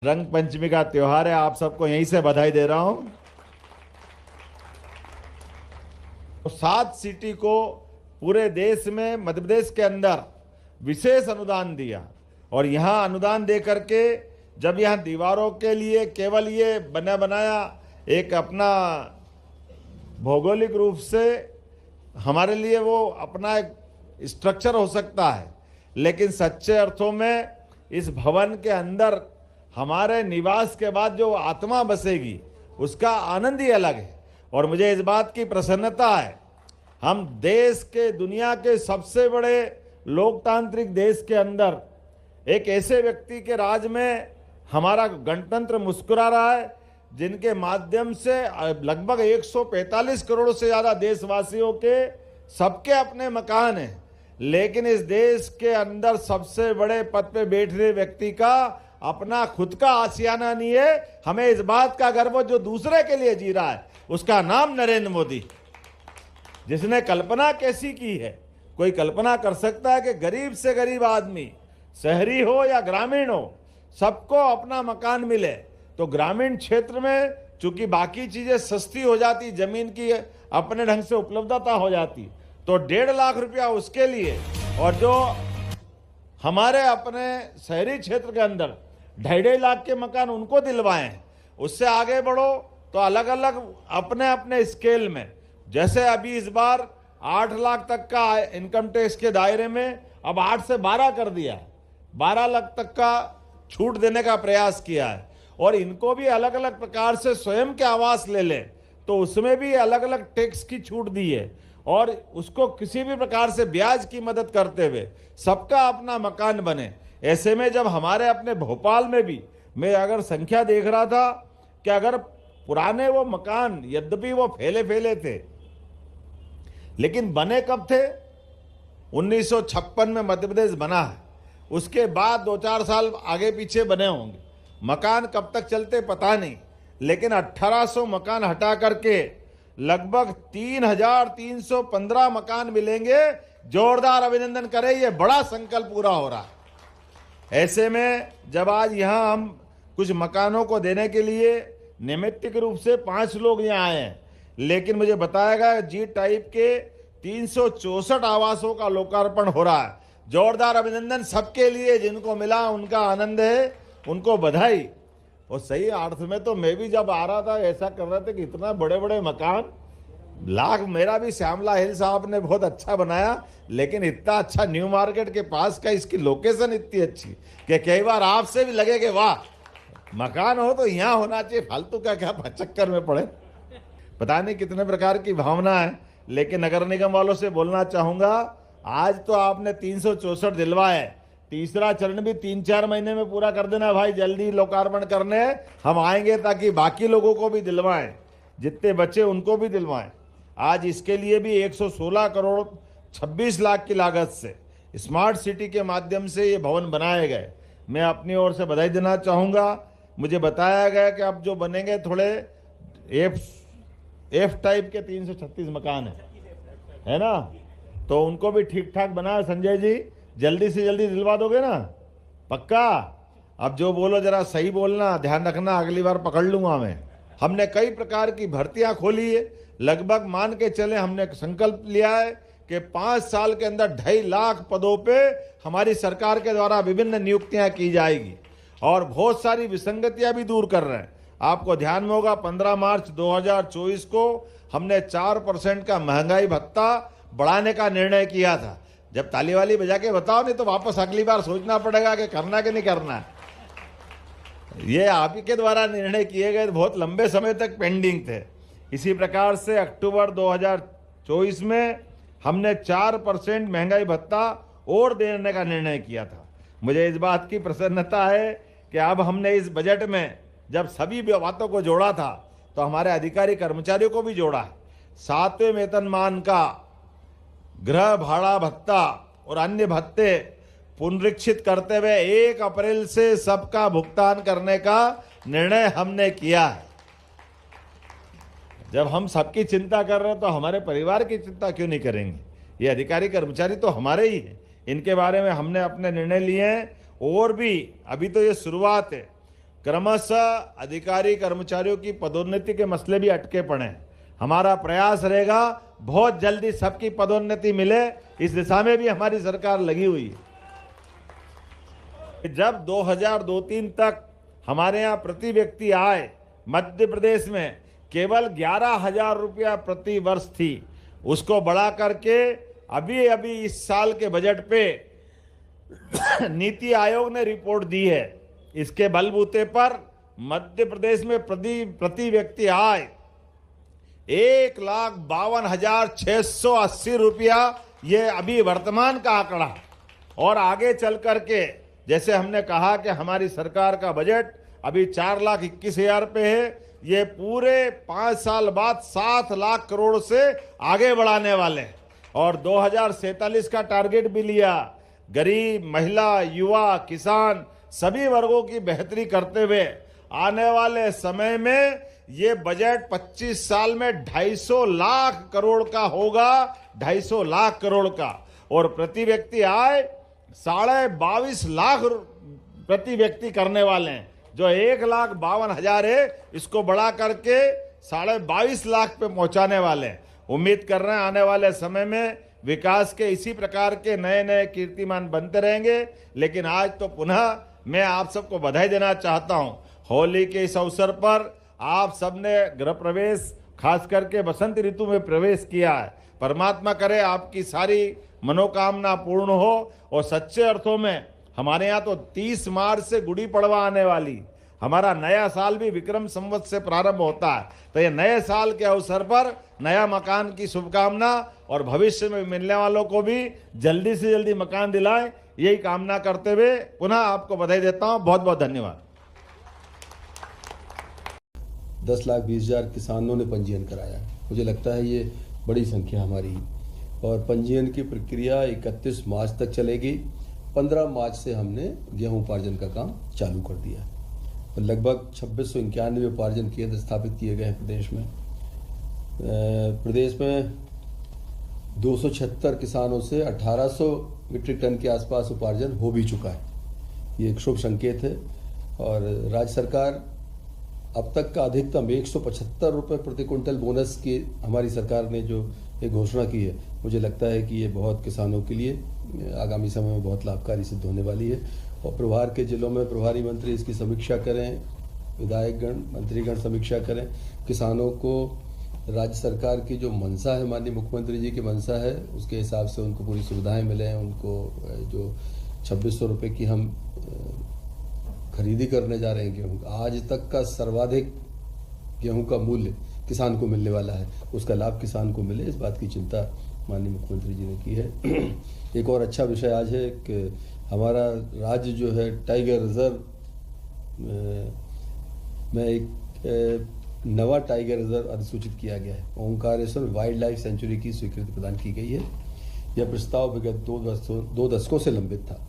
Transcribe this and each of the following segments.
रंग पंचमी का त्योहार है। आप सबको यहीं से बधाई दे रहा हूं। तो 7 सिटी को पूरे देश में, मध्य प्रदेश के अंदर विशेष अनुदान दिया और यहां अनुदान दे करके जब यहां दीवारों के लिए केवल ये बना बनाया एक अपना भौगोलिक रूप से हमारे लिए वो अपना एक स्ट्रक्चर हो सकता है, लेकिन सच्चे अर्थों में इस भवन के अंदर हमारे निवास के बाद जो आत्मा बसेगी उसका आनंद ही अलग है। और मुझे इस बात की प्रसन्नता है, हम देश के, दुनिया के सबसे बड़े लोकतांत्रिक देश के अंदर एक ऐसे व्यक्ति के राज में हमारा गणतंत्र मुस्कुरा रहा है, जिनके माध्यम से लगभग 145 करोड़ से ज़्यादा देशवासियों के सबके अपने मकान हैं, लेकिन इस देश के अंदर सबसे बड़े पद पे बैठे व्यक्ति का अपना खुद का आशियाना नहीं है। हमें इस बात का गर्व है, जो दूसरे के लिए जी रहा है उसका नाम नरेंद्र मोदी। जिसने कल्पना कैसी की है, कोई कल्पना कर सकता है कि गरीब से गरीब आदमी, शहरी हो या ग्रामीण हो, सबको अपना मकान मिले। तो ग्रामीण क्षेत्र में चूंकि बाकी चीजें सस्ती हो जाती, जमीन की अपने ढंग से उपलब्धता हो जाती, तो 1.5 लाख रुपया उसके लिए, और जो हमारे अपने शहरी क्षेत्र के अंदर 2.5 लाख के मकान उनको दिलवाएं। उससे आगे बढ़ो तो अलग अलग अपने अपने स्केल में, जैसे अभी इस बार 8 लाख तक का इनकम टैक्स के दायरे में अब 8 से 12 कर दिया है, 12 लाख तक का छूट देने का प्रयास किया है। और इनको भी अलग अलग प्रकार से स्वयं के आवास ले लें तो उसमें भी अलग अलग टैक्स की छूट दी है, और उसको किसी भी प्रकार से ब्याज की मदद करते हुए सबका अपना मकान बने। ऐसे में जब हमारे अपने भोपाल में भी मैं अगर संख्या देख रहा था कि अगर पुराने वो मकान यद्यपि वो फैले फैले थे, लेकिन बने कब थे? 1956 में मध्य प्रदेश बना है, उसके बाद 2-4 साल आगे पीछे बने होंगे। मकान कब तक चलते पता नहीं, लेकिन 1800 मकान हटा करके लगभग 3315 मकान मिलेंगे। जोरदार अभिनंदन करें, ये बड़ा संकल्प पूरा हो रहा है। ऐसे में जब आज यहाँ हम कुछ मकानों को देने के लिए नैमित्तिक रूप से 5 लोग यहाँ आए हैं, लेकिन मुझे बताया गया जी टाइप के 364 आवासों का लोकार्पण हो रहा है। जोरदार अभिनंदन सबके लिए, जिनको मिला उनका आनंद है, उनको बधाई। और सही अर्थ में तो मैं भी जब आ रहा था ऐसा कर रहे थे कि इतना बड़े बड़े मकान, लाख मेरा भी श्यामला हिल साहब ने बहुत अच्छा बनाया, लेकिन इतना अच्छा न्यू मार्केट के पास का, इसकी लोकेशन इतनी अच्छी कि कई बार आपसे भी लगे कि वाह, मकान हो तो यहाँ होना चाहिए, फालतू का क्या चक्कर में पड़े। पता नहीं कितने प्रकार की भावना है, लेकिन नगर निगम वालों से बोलना चाहूंगा, आज तो आपने 364 दिलवाए, तीसरा चरण भी 3-4 महीने में पूरा कर देना भाई, जल्दी लोकार्पण करने हम आएंगे ताकि बाकी लोगों को भी दिलवाएं, जितने बच्चे उनको भी दिलवाएं। आज इसके लिए भी 116 करोड़ 26 लाख की लागत से स्मार्ट सिटी के माध्यम से ये भवन बनाए गए। मैं अपनी ओर से बधाई देना चाहूँगा। मुझे बताया गया कि अब जो बनेंगे थोड़े एफ टाइप के 336 मकान है ना, तो उनको भी ठीक ठाक बना। संजय जी जल्दी से जल्दी दिलवा दोगे ना? पक्का? अब जो बोलो जरा सही बोलना, ध्यान रखना, अगली बार पकड़ लूंगा मैं। हमने कई प्रकार की भर्तियां खोली है, लगभग मान के चले हमने संकल्प लिया है कि 5 साल के अंदर 2.5 लाख पदों पे हमारी सरकार के द्वारा विभिन्न नियुक्तियां की जाएगी, और बहुत सारी विसंगतियां भी दूर कर रहे हैं। आपको ध्यान में होगा 15 मार्च 2024 को हमने 4% का महंगाई भत्ता बढ़ाने का निर्णय किया था। जब ताली वाली बजा के बताओ, नहीं तो वापस अगली बार सोचना पड़ेगा कि करना कि नहीं करना। ये आप ही के द्वारा निर्णय किए गए, बहुत लंबे समय तक पेंडिंग थे। इसी प्रकार से अक्टूबर 2024 में हमने 4% महंगाई भत्ता और देने का निर्णय किया था। मुझे इस बात की प्रसन्नता है कि अब हमने इस बजट में जब सभी बातों को जोड़ा था तो हमारे अधिकारी कर्मचारियों को भी जोड़ा है। 7वें वेतनमान का गृह भाड़ा भत्ता और अन्य भत्ते पुनरीक्षित करते हुए 1 अप्रैल से सबका भुगतान करने का निर्णय हमने किया है। जब हम सबकी चिंता कर रहे हैं तो हमारे परिवार की चिंता क्यों नहीं करेंगे? ये अधिकारी कर्मचारी तो हमारे ही हैं, इनके बारे में हमने अपने निर्णय लिए हैं। और भी अभी तो ये शुरुआत है, क्रमशः अधिकारी कर्मचारियों की पदोन्नति के मसले भी अटके पड़े हैं। हमारा प्रयास रहेगा बहुत जल्दी सबकी पदोन्नति मिले, इस दिशा में भी हमारी सरकार लगी हुई है। जब 2002-03 तक हमारे यहाँ प्रति व्यक्ति आय मध्य प्रदेश में केवल 11,000 रुपया प्रति वर्ष थी, उसको बढ़ा करके अभी इस साल के बजट पे नीति आयोग ने रिपोर्ट दी है, इसके बलबूते पर मध्य प्रदेश में प्रति व्यक्ति आय 1,52,680 रुपया, ये अभी वर्तमान का आंकड़ा। और आगे चल करके जैसे हमने कहा कि हमारी सरकार का बजट अभी 4,21,000 पे है, ये पूरे 5 साल बाद 7 लाख करोड़ से आगे बढ़ाने वाले हैं। और 2047 का टारगेट भी लिया। गरीब, महिला, युवा, किसान सभी वर्गों की बेहतरी करते हुए आने वाले समय में ये बजट 25 साल में 250 लाख करोड़ का होगा, 250 लाख करोड़ का। और प्रति व्यक्ति आय 22.5 लाख प्रति व्यक्ति करने वाले हैं। जो 1,52,000 है, इसको बढ़ा करके 22.5 लाख पे पहुंचाने वाले हैं। उम्मीद कर रहे हैं आने वाले समय में विकास के इसी प्रकार के नए नए कीर्तिमान बनते रहेंगे। लेकिन आज तो पुनः मैं आप सबको बधाई देना चाहता हूं। होली के इस अवसर पर आप सबने गृह प्रवेश, खास करके बसंत ऋतु में प्रवेश किया है। परमात्मा करे आपकी सारी मनोकामना पूर्ण हो। और सच्चे अर्थों में हमारे यहाँ तो 30 मार्च से गुड़ी पड़वा आने वाली, हमारा नया साल भी विक्रम संवत से प्रारंभ होता है। तो ये नए साल के अवसर पर नया मकान की शुभकामना, और भविष्य में मिलने वालों को भी जल्दी से जल्दी मकान दिलाएं, यही कामना करते हुए पुनः आपको बधाई देता हूं। बहुत बहुत धन्यवाद। 10,20,000 किसानों ने पंजीयन कराया। मुझे लगता है ये बड़ी संख्या हमारी, और पंजीयन की प्रक्रिया 31 मार्च तक चलेगी। 15 मार्च से हमने गेहूं उपार्जन का काम चालू कर दिया। लगभग 2691 उपार्जन केंद्र स्थापित किए गए हैं प्रदेश में। प्रदेश में 276 किसानों से 1800 मीट्रिक टन के आसपास उपार्जन हो भी चुका है। ये एक शुभ संकेत है। और राज्य सरकार अब तक का अधिकतम 175 रुपये प्रति क्विंटल बोनस की हमारी सरकार ने जो एक घोषणा की है, मुझे लगता है कि ये बहुत किसानों के लिए आगामी समय में बहुत लाभकारी सिद्ध होने वाली है। और प्रभार के जिलों में प्रभारी मंत्री इसकी समीक्षा करें, विधायकगण, मंत्रीगण समीक्षा करें। किसानों को राज्य सरकार की जो मंशा है, माननीय मुख्यमंत्री जी की मंशा है, उसके हिसाब से उनको पूरी सुविधाएं मिलें। उनको जो 2600 रुपये की हम खरीदी करने जा रहे हैं गेहूँ, आज तक का सर्वाधिक गेहूँ का मूल्य किसान को मिलने वाला है, उसका लाभ किसान को मिले, इस बात की चिंता माननीय मुख्यमंत्री जी ने की है। एक और अच्छा विषय आज है कि हमारा राज्य जो है टाइगर रिजर्व में एक नवा टाइगर रिजर्व अधिसूचित किया गया है। ओंकारेश्वर वाइल्ड लाइफ सेंचुरी की स्वीकृति प्रदान की गई है। यह प्रस्ताव विगत 2 दशकों से लंबित था।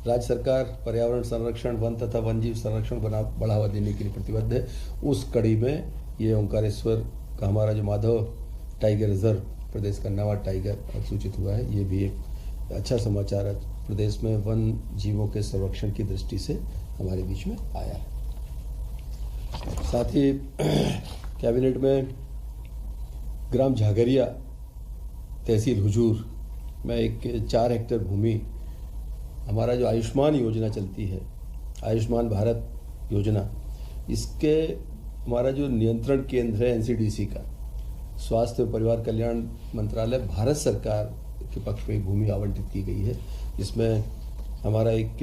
राज्य सरकार पर्यावरण संरक्षण, वन तथा वन्यजीव संरक्षण बढ़ावा देने के लिए प्रतिबद्ध है। उस कड़ी में ये ओंकारेश्वर का हमारा जो माधव टाइगर रिजर्व प्रदेश का नवा टाइगर अधिसूचित हुआ है। ये भी एक अच्छा समाचार है, प्रदेश में वन जीवों के संरक्षण की दृष्टि से हमारे बीच में आया है। साथ ही कैबिनेट में ग्राम झागरिया तहसील हुजूर में एक 4 हेक्टेयर भूमि, हमारा जो आयुष्मान योजना चलती है, आयुष्मान भारत योजना, इसके हमारा जो नियंत्रण केंद्र है एनसीडीसी का, स्वास्थ्य और परिवार कल्याण मंत्रालय, भारत सरकार के पक्ष में एक भूमि आवंटित की गई है। इसमें हमारा एक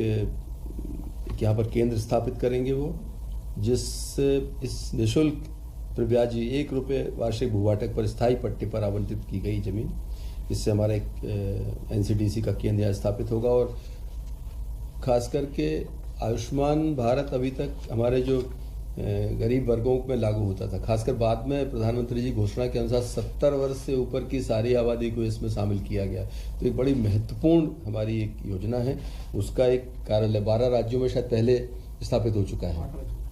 यहाँ पर केंद्र स्थापित करेंगे वो, जिससे इस निःशुल्क प्रव्याजी 1 रुपये वार्षिक भूभाटक पर स्थायी पट्टे पर आवंटित की गई जमीन, इससे हमारा एक एनसीडीसी का केंद्र यहाँ स्थापित होगा। और खास करके आयुष्मान भारत अभी तक हमारे जो गरीब वर्गों में लागू होता था, खासकर बाद में प्रधानमंत्री जी घोषणा के अनुसार 70 वर्ष से ऊपर की सारी आबादी को इसमें शामिल किया गया। तो एक बड़ी महत्वपूर्ण हमारी एक योजना है। उसका एक कार्यालय 12 राज्यों में शायद पहले स्थापित हो चुका है,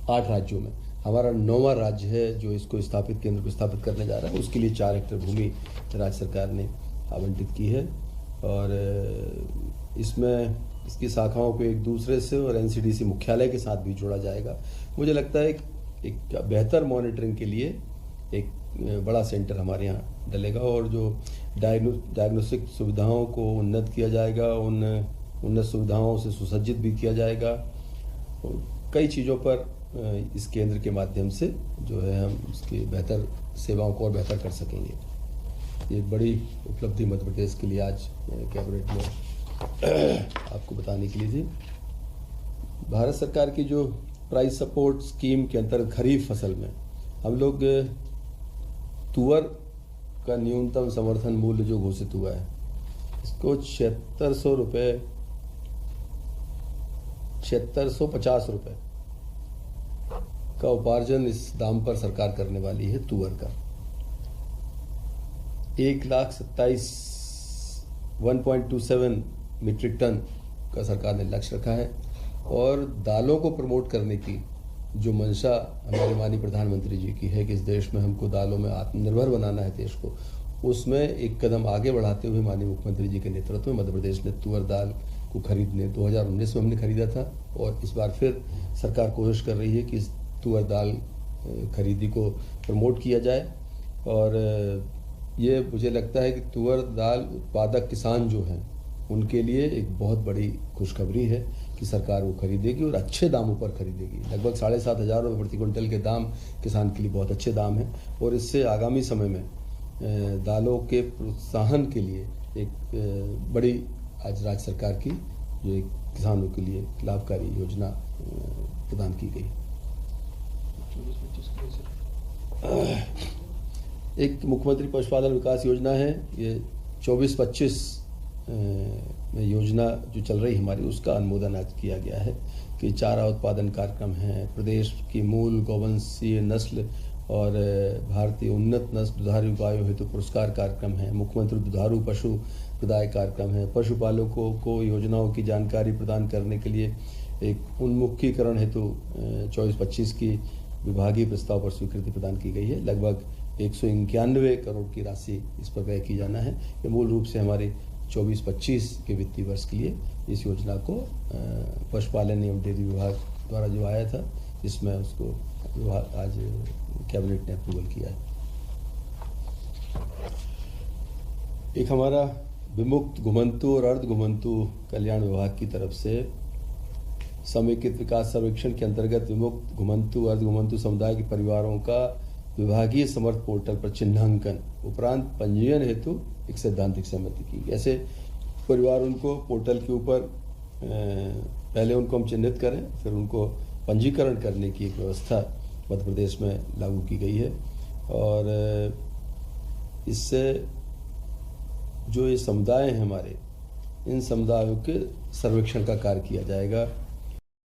8 राज्यों में। हमारा 9वां राज्य है जो इसको स्थापित, केंद्र को स्थापित करने जा रहा है। उसके लिए 4 हेक्टेयर भूमि राज्य सरकार ने आवंटित की है। और इसमें इसकी शाखाओं को एक दूसरे से और एनसीडीसी मुख्यालय के साथ भी जोड़ा जाएगा। मुझे लगता है एक बेहतर मॉनिटरिंग के लिए एक बड़ा सेंटर हमारे यहाँ डलेगा और जो डायग्नोस्टिक सुविधाओं को उन्नत किया जाएगा, उन उन्नत सुविधाओं से सुसज्जित भी किया जाएगा। कई चीज़ों पर इस केंद्र के माध्यम से जो है हम उसकी बेहतर सेवाओं को और बेहतर कर सकेंगे। ये बड़ी उपलब्धि मध्य प्रदेश के लिए आज कैबिनेट में आपको बताने के लिए थी। भारत सरकार की जो प्राइस सपोर्ट स्कीम के अंतर्गत खरीफ फसल में हम लोग तुअर का न्यूनतम समर्थन मूल्य जो घोषित हुआ है इसको 7650 रुपये का उपार्जन इस दाम पर सरकार करने वाली है। तुअर का 1,27,1.27 मीट्रिक टन का सरकार ने लक्ष्य रखा है और दालों को प्रमोट करने की जो मंशा हमारे माननीय प्रधानमंत्री जी की है कि इस देश में हमको दालों में आत्मनिर्भर बनाना है देश को, उसमें एक कदम आगे बढ़ाते हुए माननीय मुख्यमंत्री जी के नेतृत्व में मध्य प्रदेश ने तुअर दाल को खरीदने 2019 में हमने खरीदा था और इस बार फिर सरकार कोशिश कर रही है कि इस तुअर दाल खरीदी को प्रमोट किया जाए। और ये मुझे लगता है कि तुअर दाल उत्पादक किसान जो हैं उनके लिए एक बहुत बड़ी खुशखबरी है कि सरकार वो खरीदेगी और अच्छे दामों पर खरीदेगी। लगभग 7,500 रुपये प्रति क्विंटल के दाम किसान के लिए बहुत अच्छे दाम हैं और इससे आगामी समय में दालों के प्रोत्साहन के लिए एक बड़ी आज राज्य सरकार की जो एक किसानों के लिए लाभकारी योजना प्रदान की गई। एक मुख्यमंत्री पशुपालन विकास योजना है, ये 24-25 में योजना जो चल रही हमारी उसका अनुमोदन आज किया गया है कि चारा उत्पादन कार्यक्रम है, प्रदेश की मूल गौवंशीय नस्ल और भारतीय उन्नत नस्ल दुधारू गायों हेतु पुरस्कार कार्यक्रम है, मुख्यमंत्री दुधारू पशु प्रदाय कार्यक्रम है, पशुपालकों को योजनाओं की जानकारी प्रदान करने के लिए एक उन्मुखीकरण हेतु 24-25 की विभागीय प्रस्ताव पर स्वीकृति प्रदान की गई है। लगभग 191 करोड़ की राशि इस पर व्यय की जाना है। ये मूल रूप से हमारे 24-25 के वित्तीय वर्ष के लिए इस योजना को पशुपालन एवं डेयरी विभाग द्वारा जो आया था इसमें उसको विभाग आज कैबिनेट ने अप्रूवल किया है। एक हमारा विमुक्त घुमंतु और अर्ध घुमंतु कल्याण विभाग की तरफ से समेकित विकास सर्वेक्षण के अंतर्गत विमुक्त घुमंतु अर्ध घुमंतु समुदाय के परिवारों का विभागीय समर्थ पोर्टल पर चिन्हांकन उपरांत पंजीयन हेतु एक सैद्धांतिक सहमति की। ऐसे परिवार उनको पोर्टल के ऊपर पहले उनको हम चिन्हित करें फिर उनको पंजीकरण करने की एक व्यवस्था मध्य प्रदेश में लागू की गई है और इससे जो ये समुदाय हैं हमारे इन समुदायों के सर्वेक्षण का कार्य किया जाएगा।